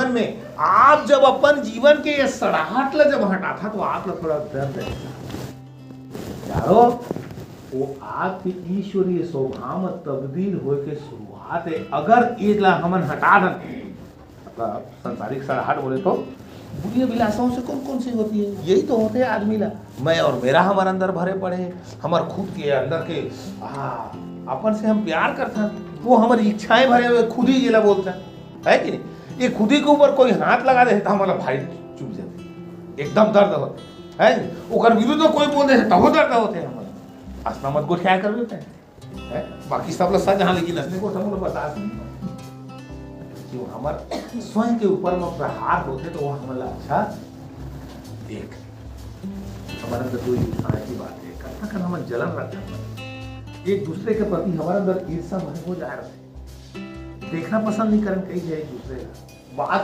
जीवन में आप जब अपन जीवन के ये सड़ाहट ला जब हटा था तो आप लोग थोड़ा दर्द है यारो, वो आपकी ईश्वरीय स्वभाव में तब्दील हो के शुरुआत है। अगर एक ला हमन हटा दें, मतलब संसारिक सड़ाहट बोले तो बुरी अभिलाषाओं से कौन कौन सी होती है, यही तो होते हैं आदमी ला, मैं और मेरा हमारे अंदर भरे पड़े हैं, हमारे खुद के अंदर के अपन से हम प्यार करते हैं, वो हमारी इच्छाएं भरे हुए खुद ही जिला बोलते हैं, है कि नहीं। ये खुद ही के ऊपर कोई हाथ लगा दे तो हमारा भाई चुप जाते, एकदम दर्द होते है, ओकर विरुद्ध कोई बोल दे तब दर्द होते हैं हमारे। असना मत को क्या कर देते हैं, बाकी सब लोग सच हाँ, लेकिन असने को सब लोग बता जो हमारे स्वयं के ऊपर में प्रहार होते तो वो हमारा अच्छा देख हमारे अंदर कोई आने की बात है, कथा कर हमारे जलन रखते हैं, एक दूसरे के प्रति हमारे अंदर ईर्षा भरे हो जा रहे, देखना पसंद नहीं करें कहीं जाए एक दूसरे का बात